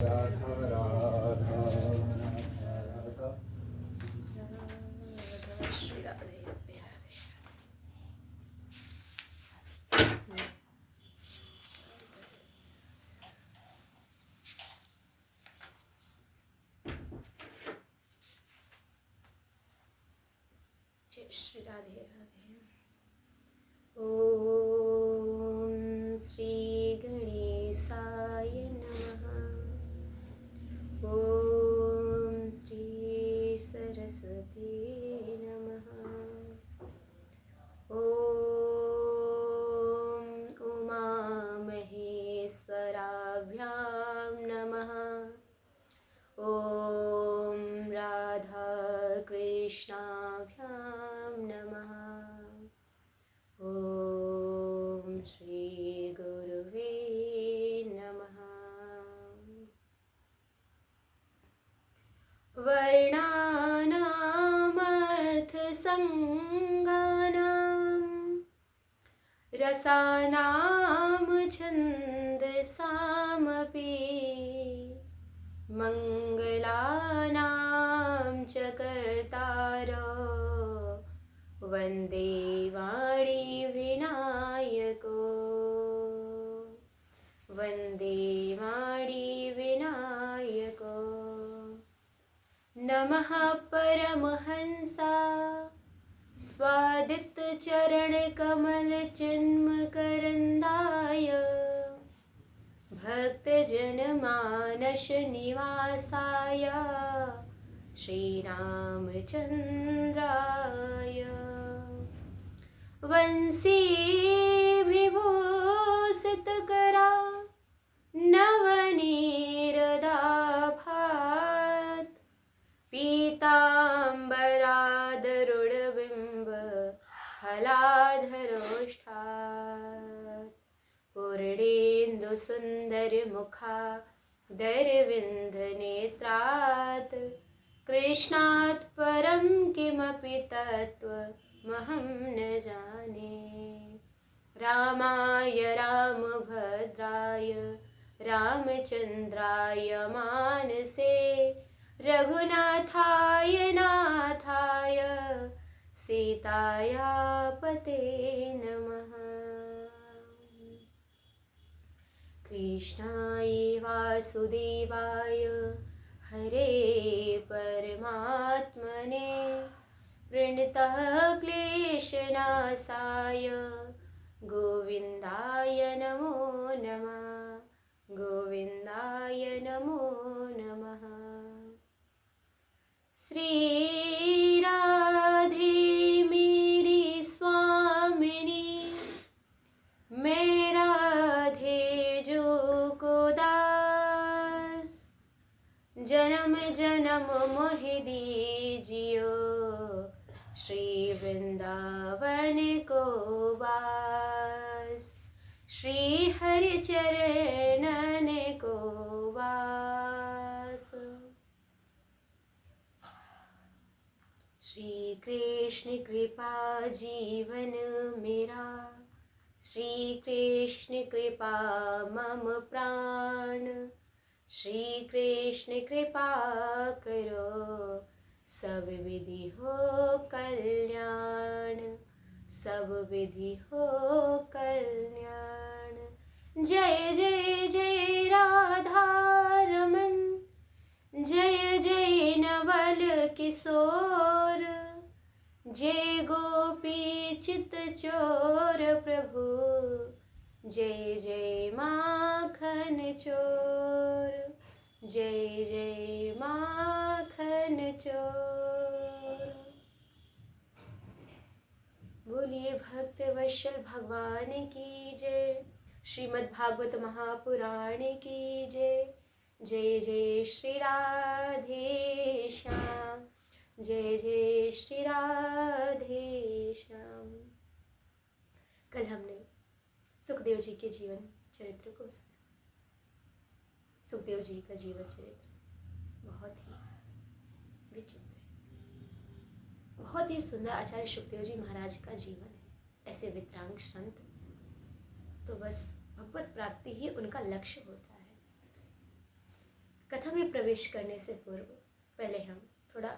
राधा राधा राधा श्री राधे राधे राधे। जय श्री राधे राधे। ओम श्री गणेशाय नमः। ओम श्री सरस्वती नमः। ओम उमा महेश्वराभ्यां नमः। ओम राधा कृष्णाभ्यां नमः। ओम श्री गुरुवे नमः। वर्णानामर्थसंज्ञानां रसानां छन्दसामपि मङ्गलानां च कर्तारो वन्दे वाणीविनायको। वन्दे वाणीविनायको। नमः परमहंसा स्वादितचरणकमलचिन्मकरन्दाय भक्तजनमानसनिवासाय श्रीरामचन्द्राय वंशी विभूषितकरा नवनीरदाभात् पीताम्बरादरुडबिम्ब फलाधरोष्ठात् पूर्णेन्दुसुन्दरमुखादरविन्दनेत्रात् कृष्णात् परं किमपि तत्त्वमहं न जाने। रामाय रामभद्राय रामचन्द्राय मानसे रघुनाथाय नाथाय सीताया पते नमः। कृष्णाय वासुदेवाय हरे परमात्मने प्रणतः क्लेशनाशाय गोविन्दाय नमो नमः। गोविन्दाय नमो नमः। श्री राधे मेरी स्वामिनी मैं राधे जो को दास जन्म जन्म मोहि दीजियो श्री वृंदावन को वास। श्री हरि चरणन को वास। श्री कृष्ण कृपा जीवन मेरा श्री कृष्ण कृपा मम प्राण। श्री कृष्ण कृपा करो सब विधि हो कल्याण। सब विधि हो कल्याण। जय जय जय राधा रमन जय जय नवल किशोर। जय गोपी चित चोर प्रभु जय जय माखन चोर। जय जय माखन चोर। बोलिए भक्त वत्सल भगवान की जय। श्रीमद् भागवत महापुराण की जय। जय जय श्री राधे श्याम। जय जय श्री राधे श्याम। कल हमने सुखदेव जी के जीवन चरित्र को सुना। सुखदेव जी का जीवन चरित्र बहुत ही विचित्र, बहुत ही सुंदर आचार्य सुखदेव जी महाराज का जीवन है। ऐसे वित्रांग संत तो बस भगवत प्राप्ति ही उनका लक्ष्य होता है। कथा में प्रवेश करने से पूर्व पहले हम थोड़ा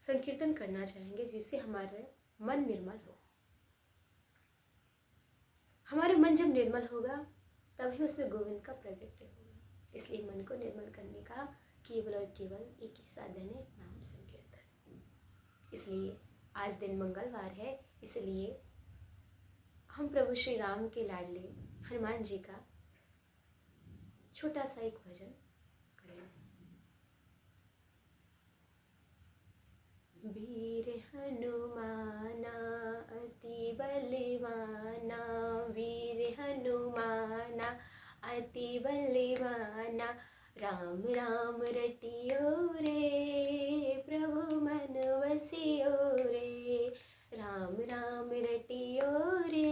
संकीर्तन करना चाहेंगे, जिससे हमारा मन निर्मल हो। हमारा मन जब निर्मल होगा तभी उसमें गोविंद का प्रगट्य होगा। इसलिए मन को निर्मल करने का केवल और केवल एक ही साधन है, नाम संकीर्तन। इसलिए आज दिन मंगलवार है, इसलिए हम प्रभु श्री राम के लाडले हनुमान जी का छोटा सा एक भजन करें। वीर हनुमाना अति बलवाना, वीर हनुमाना अति बलवाना, राम राम रटियो रे प्रभु मन वसियो रे, राम राम रटियो रे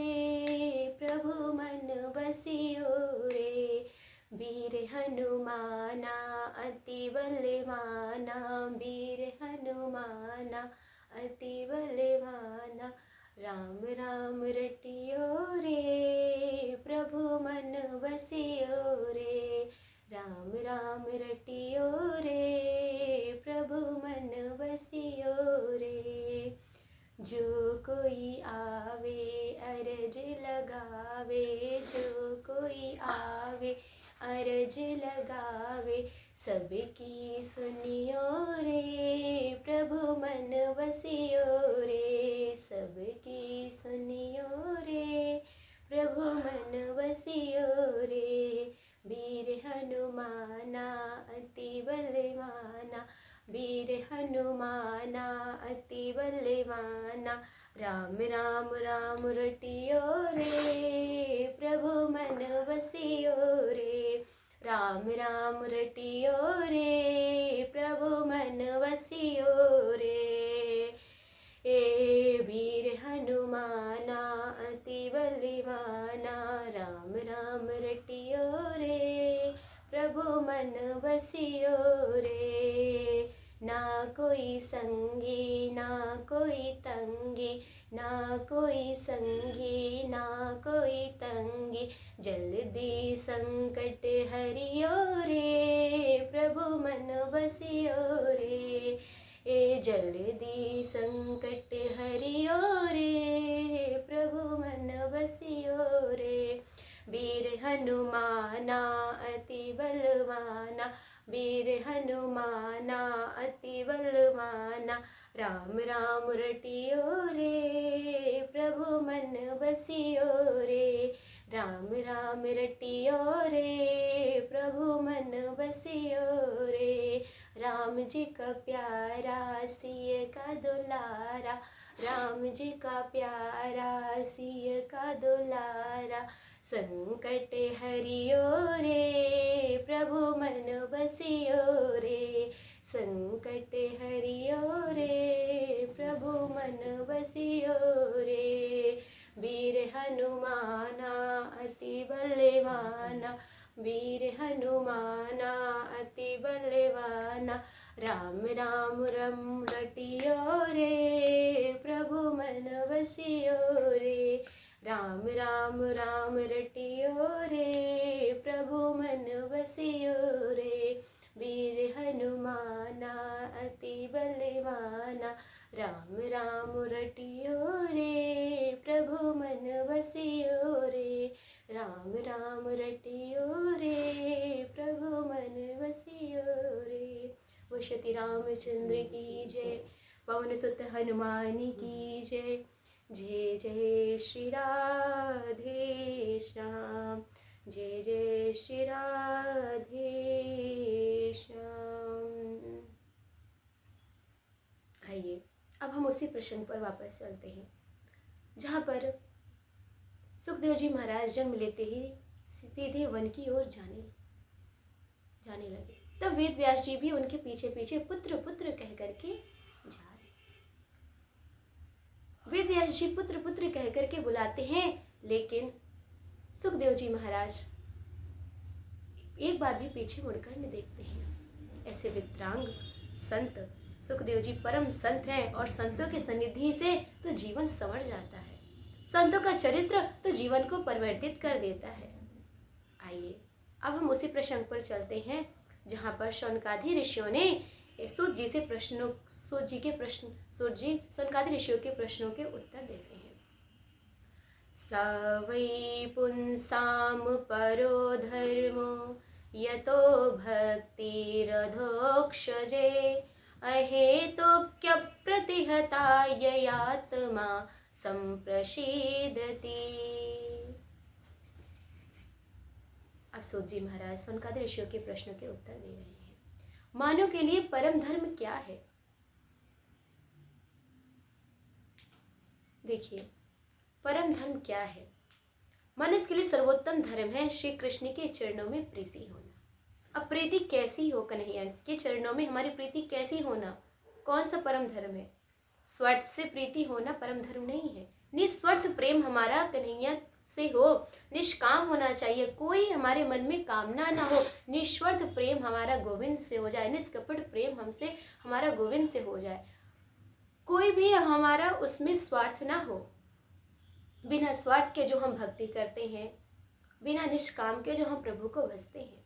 प्रभु मन वसियो रे। वीर हनुमाना अति बलवाना, वीर हनुमाना अति बलवाना, राम राम रटियो रे प्रभु मन बसियो रे, राम राम रटियो रे प्रभु मन बसियो रे। जो कोई आवे अरज लगावे, जो कोई आवे अरज लगावे, सबकी सुनियो रे प्रभु मन बसियो रे, सबकी सुनियो रे प्रभु मन बसियो रे। वीर हनुमाना अति बलवाना, वीर हनुमाना अति बलवाना, राम राम राम रटियो रे प्रभु मन बसियो रे, राम राम रटियो रे प्रभु मन बसियो रे। ए वीर हनुमाना अति बलवाना, राम राम रटियो रे प्रभु मन बसियो रे। ना कोई संगी ना कोई तंगी, ना कोई संगी ना कोई तंगी, जल्दी संकट हरियो रे प्रभु मन बसियो रे, ए जल्दी संकट हरियो रे प्रभु मन बसियो रे। वीर हनुमाना अति बलवाना, वीर हनुमाना अति बलवाना, राम राम रटियो रे प्रभु मन बसियो रे, राम राम रटियो रे प्रभु मन बसियो रे। राम जी का प्यारा सिय का दुलारा, राम जी का प्यारा सिय का दुलारा, संकट हरियो रे प्रभु मन बसियो रे, संकट हरियो रे प्रभु मन बसियो रे। वीर हनुमाना अति बलवाना, वीर हनुमाना अति बलवाना, राम राम रम रटियो रे प्रभु मन बसियो रे, राम राम राम रटियो रे प्रभु मन बसियो रे। वीर हनुमाना अति बलवाना, राम राम रटियो रे प्रभु मन बसियो रे, राम राम रटियो रे प्रभु मन बसियो रे। वो श्री रामचंद्र की जय, पवन सुत हनुमान की जय। जय जय श्री राधे श्याम, जय जय श्री राधे श्याम। आइए अब हम उसी प्रसंग पर वापस चलते हैं जहाँ पर सुखदेव जी महाराज जन्म लेते ही सीधे वन की ओर जाने लगे। तब वेद व्यास जी भी उनके पीछे पीछे पुत्र पुत्र कह करके जा रहे। वेद व्यास जी पुत्र पुत्र कह करके बुलाते हैं, लेकिन सुखदेव जी महाराज एक बार भी पीछे मुड़कर नहीं देखते हैं। ऐसे विद्रांग संत सुखदेव जी परम संत हैं और संतों के सन्निधि से तो जीवन संवर जाता है। संतों का चरित्र तो जीवन को परिवर्तित कर देता है। आइए अब हम उसी प्रसंग पर चलते हैं जहाँ पर शौनकादि ऋषियों ने सूत जी शौनकादि ऋषियों के प्रश्नों के उत्तर देते हैं। स वै पुंसाम परो धर्मो यतो भक्तिरधोक्षजे अहेतुक्यप्रतिहता ययात्मा संप्रसीदति। अब सूत जी महाराज शौनकादि ऋषियों के प्रश्नों के उत्तर दे रहे हैं। मानव के लिए परम धर्म क्या है? देखिए, परम धर्म क्या है? मनुष्य के लिए सर्वोत्तम धर्म है श्री कृष्ण के चरणों में प्रीति होना। अब प्रीति कैसी हो? कन्हैया के चरणों में हमारी प्रीति कैसी होना? कौन सा परम धर्म है? स्वार्थ से प्रीति होना परम धर्म नहीं है। निस्वार्थ प्रेम हमारा कन्हैया से हो, निष्काम होना चाहिए, कोई हमारे मन में कामना ना हो। निस्वार्थ प्रेम हमारा गोविंद से हो जाए, निष्कपट प्रेम हमसे हमारा गोविंद से हो जाए, कोई भी हमारा उसमें स्वार्थ ना हो। बिना स्वार्थ के जो हम भक्ति करते हैं, बिना निष्काम के जो हम प्रभु को भजते हैं,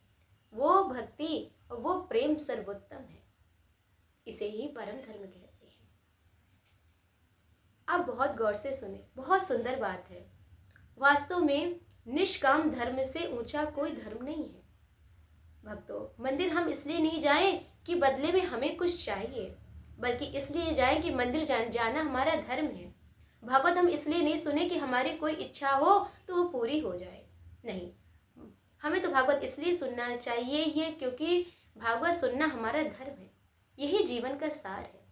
वो भक्ति और वो प्रेम सर्वोत्तम है। इसे ही परम धर्म कहते हैं। आप बहुत गौर से सुने, बहुत सुंदर बात है। वास्तव में निष्काम धर्म से ऊंचा कोई धर्म नहीं है। भक्तों, मंदिर हम इसलिए नहीं जाएं कि बदले में हमें कुछ चाहिए, बल्कि इसलिए जाएं कि मंदिर जाना हमारा धर्म है। भागवत हम इसलिए नहीं सुने कि हमारी कोई इच्छा हो तो वो पूरी हो जाए, नहीं, हमें तो भागवत इसलिए सुनना चाहिए ये क्योंकि भागवत सुनना हमारा धर्म है। यही जीवन का सार है।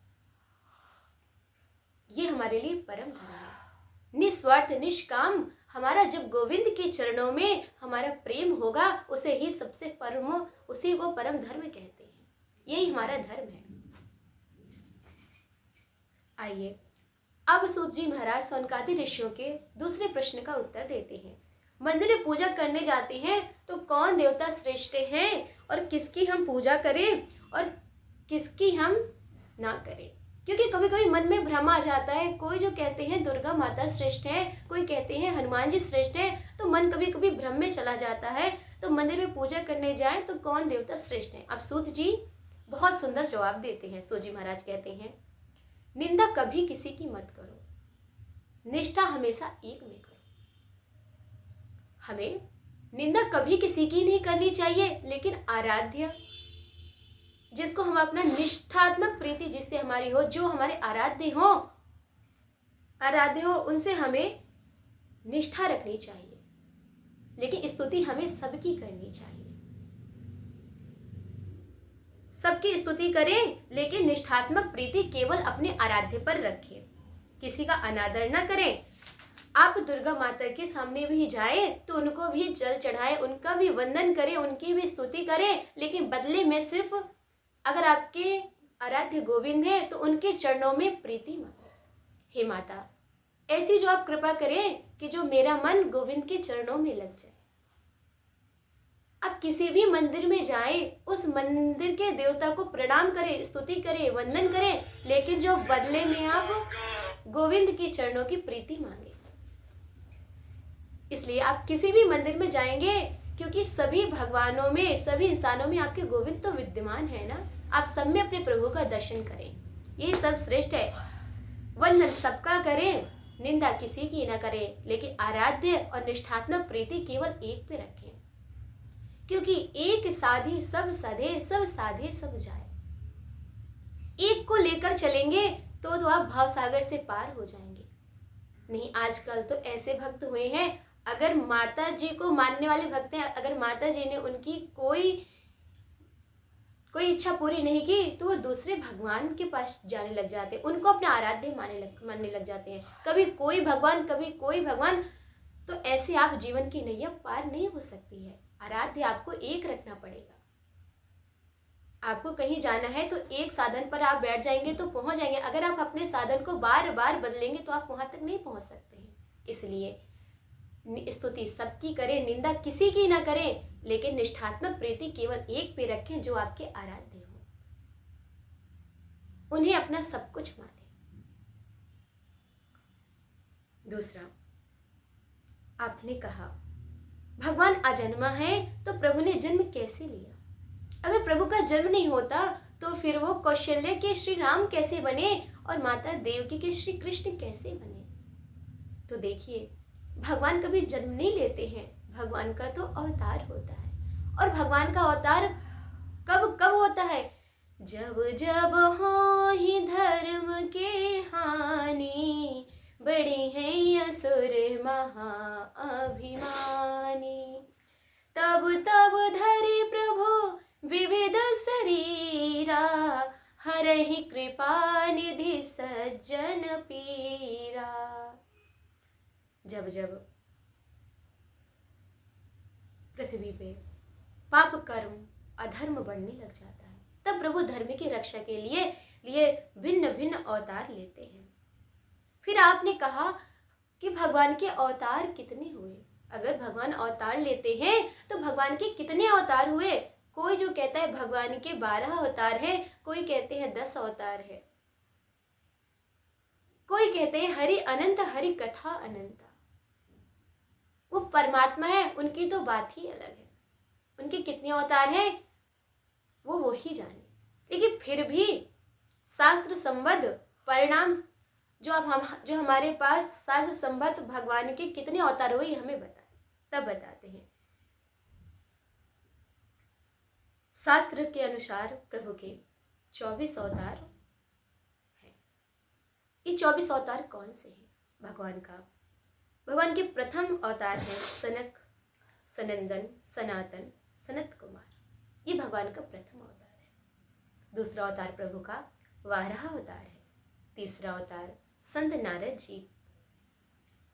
ये हमारे लिए परम धर्म है। निस्वार्थ निष्काम हमारा जब गोविंद के चरणों में हमारा प्रेम होगा, उसे ही सबसे उसी को परम धर्म कहते हैं। यही हमारा धर्म है। आइए अब सूत जी महाराज शौनकादि ऋषियों के दूसरे प्रश्न का उत्तर देते हैं। मंदिर में पूजा करने जाते हैं तो कौन देवता श्रेष्ठ हैं और किसकी हम पूजा करें और किसकी हम ना करें? क्योंकि कभी कभी मन में भ्रम आ जाता है। कोई जो कहते हैं दुर्गा माता श्रेष्ठ है, कोई कहते हैं हनुमान जी श्रेष्ठ है, तो मन कभी कभी भ्रम में चला जाता है। तो मंदिर में पूजा करने जाए तो कौन देवता श्रेष्ठ है? अब सूत जी बहुत सुंदर जवाब देते हैं। सूत जी महाराज कहते हैं, निंदा कभी किसी की मत करो, निष्ठा हमेशा एक में करो। हमें निंदा कभी किसी की नहीं करनी चाहिए, लेकिन आराध्य जिसको हम अपना निष्ठात्मक प्रीति जिससे हमारी हो, जो हमारे आराध्य हो, उनसे हमें निष्ठा रखनी चाहिए, लेकिन स्तुति हमें सबकी करनी चाहिए। सबकी स्तुति करें, लेकिन निष्ठात्मक प्रीति केवल अपने आराध्य पर रखें, किसी का अनादर न करें। आप दुर्गा माता के सामने भी जाएं तो उनको भी जल चढ़ाएं, उनका भी वंदन करें, उनकी भी स्तुति करें, लेकिन बदले में सिर्फ अगर आपके आराध्य गोविंद है तो उनके चरणों में प्रीति मांगो। हे माता, ऐसी जो आप कृपा करें कि जो मेरा मन गोविंद के चरणों में लग जाए। आप किसी भी मंदिर में जाएं, उस मंदिर के देवता को प्रणाम करें, स्तुति करें, वंदन करें, लेकिन जो बदले में आप गोविंद के चरणों की प्रीति मांगे। इसलिए आप किसी भी मंदिर में जाएंगे, क्योंकि सभी भगवानों में, सभी इंसानों में आपके गोविंद तो विद्यमान है ना। आप सब में अपने प्रभु का दर्शन करें, ये सब श्रेष्ठ है। वंदन सबका करें, निंदा किसी की न करें, लेकिन आराध्य और निष्ठात्मक प्रीति केवल एक पे रखें, क्योंकि एक साधे सब साधे, सब साधे सब जाए। एक को लेकर चलेंगे तो आप भाव सागर से पार हो जाएंगे। नहीं, आजकल तो ऐसे भक्त हुए हैं, अगर माता जी को मानने वाले भक्त हैं, अगर माता जी ने उनकी कोई इच्छा पूरी नहीं की तो वो दूसरे भगवान के पास जाने लग जाते हैं, उनको अपना आराध्य मानने लग जाते हैं। कभी कोई भगवान, कभी कोई भगवान। तो ऐसे आप जीवन की नैया पार नहीं हो सकती है। आराध्य आपको एक रखना पड़ेगा। आपको कहीं जाना है तो एक साधन पर आप बैठ जाएंगे तो पहुंच जाएंगे। अगर आप अपने साधन को बार बार बदलेंगे तो आप वहां तक नहीं पहुंच सकते हैं। इसलिए स्तुति सबकी करें, निंदा किसी की ना करें, लेकिन निष्ठात्मक प्रीति केवल एक पे रखें, जो आपके आराध्य हो। उन्हें अपना सब कुछ माने। दूसरा, आपने कहा भगवान अजन्मा है तो प्रभु ने जन्म कैसे लिया? अगर प्रभु का जन्म नहीं होता तो फिर वो कौशल्य के श्री राम कैसे बने और माता देवकी के श्री कृष्ण कैसे बने? तो देखिए, भगवान कभी जन्म नहीं लेते हैं, भगवान का तो अवतार होता है। और भगवान का अवतार कब कब होता है? जब जब हो ही धर्म के हानि, बड़े हैं असुर महाअभिमानी, तब तब धरे प्रभु विविध शरीरा, हरहि कृपा निधि सज्जन पीरा। जब जब पृथ्वी पे पाप कर्म अधर्म बढ़ने लग जाता है, तब प्रभु धर्म की रक्षा के लिए भिन्न भिन्न अवतार लेते हैं। फिर आपने कहा कि भगवान के अवतार कितने हुए? अगर भगवान अवतार लेते हैं तो भगवान के कितने अवतार हुए? कोई जो कहता है भगवान के 12 अवतार है, कोई कहते हैं 10 अवतार है, कोई कहते हैं हरि अनंत, हरि कथा अनंत। वो परमात्मा है, उनकी तो बात ही अलग है, उनके कितने अवतार हैं वो ही जाने। लेकिन फिर भी शास्त्र संबद्ध परिणाम जो हमारे पास शास्त्र संबद्ध भगवान के कितने अवतार हुए ये हमें बताए, तब बताते हैं। शास्त्र के अनुसार प्रभु के 24 अवतार हैं। ये 24 अवतार कौन से हैं? भगवान के प्रथम अवतार है सनक, सनंदन, सनातन, सनत कुमार। ये भगवान का प्रथम अवतार है। दूसरा अवतार प्रभु का वाराह अवतार है। तीसरा अवतार संत नारद जी।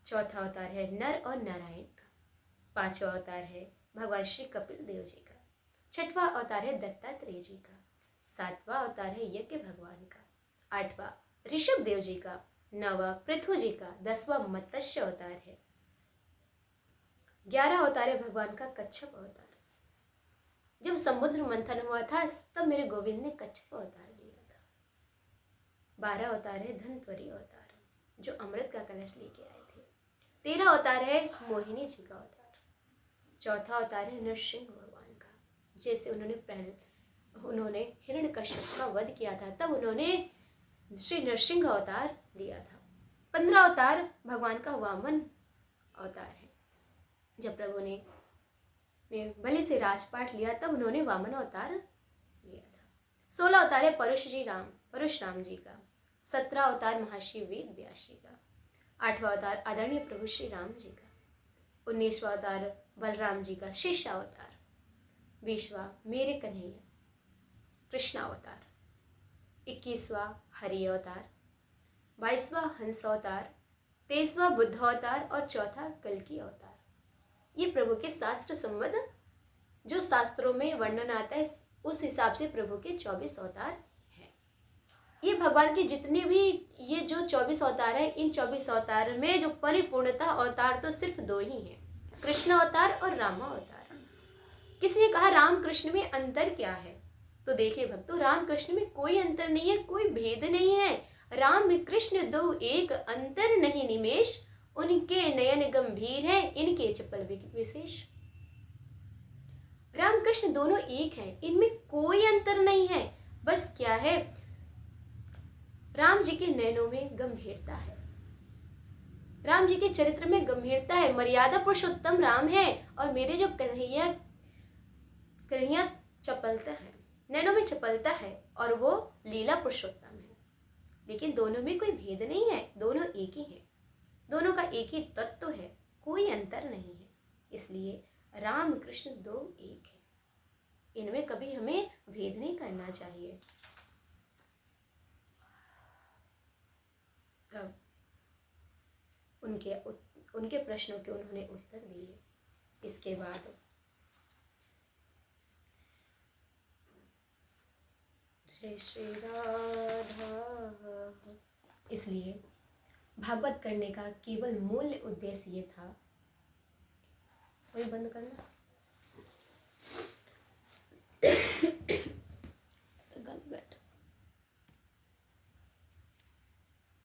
चौथा अवतार है नर और नारायण का। पांचवा अवतार है भगवान श्री कपिल देव जी का। छठवां अवतार है दत्तात्रेय जी का। सातवां अवतार है यज्ञ भगवान का। आठवां ऋषभ देव जी का। नवा पृथु जी का। 10वां मत्स्य अवतार है। 11 अवतार है भगवान का कच्छप अवतार। जब समुद्र मंथन हुआ था तब मेरे गोविंद ने कच्छप अवतार लिया था। 12 अवतार है धनत्वरी अवतार जो अमृत का कलश लेके आए थे। 13 अवतार है मोहिनी जी का अवतार। चौथा अवतार है नरसिंह भगवान का, जैसे उन्होंने हिरण्यकश्यप का वध किया था तब उन्होंने श्री नरसिंह अवतार लिया था। 15 अवतार भगवान का वामन अवतार है। जब प्रभु ने बलि से राजपाट लिया तब उन्होंने वामन अवतार लिया था। 16 अवतार है परशुराम जी का। 17 अवतार महर्षि वेद व्यास जी का। 8वां अवतार आदरणीय प्रभु श्री राम जी का। 19वां अवतार बलराम जी का शिष्य अवतार। 20वां मेरे कन्हैया कृष्ण अवतार। 21वां हरि अवतार। 22वां हंस अवतार। 23वां बुद्ध अवतार और चौथा कल्कि अवतार। ये प्रभु के शास्त्र संबद्ध जो शास्त्रों में वर्णन आता है उस हिसाब से प्रभु के 24 अवतार हैं। ये भगवान के जितने भी ये जो 24 अवतार है, इन 24 अवतार में जो परिपूर्णता अवतार तो सिर्फ 2 ही हैं, कृष्ण अवतार और राम अवतार। किसी ने कहा राम कृष्ण में अंतर क्या है? तो देखिए भक्तों, राम कृष्ण में कोई अंतर नहीं है, कोई भेद नहीं है। राम कृष्ण दो एक, अंतर नहीं निमेष, उनके नयन गंभीर है, इनके चपल विशेष। राम कृष्ण दोनों एक हैं, इनमें कोई अंतर नहीं है। बस क्या है, राम जी के नयनों में गंभीरता है, राम जी के चरित्र में गंभीरता है। मर्यादा पुरुषोत्तम राम है और मेरे जो कन्हैया चपलता है, नैनों में चपलता है और वो लीला पुरुषोत्तम है। लेकिन दोनों में कोई भेद नहीं है, दोनों एक ही है, दोनों का एक ही तत्व है, कोई अंतर नहीं है। इसलिए राम कृष्ण दो एक है, इनमें कभी हमें भेद नहीं करना चाहिए। तब उनके प्रश्नों के उन्होंने उत्तर दिए। इसके बाद श्री राधा। इसलिए भागवत करने का केवल मूल उद्देश्य ये था। कोई बंद करना।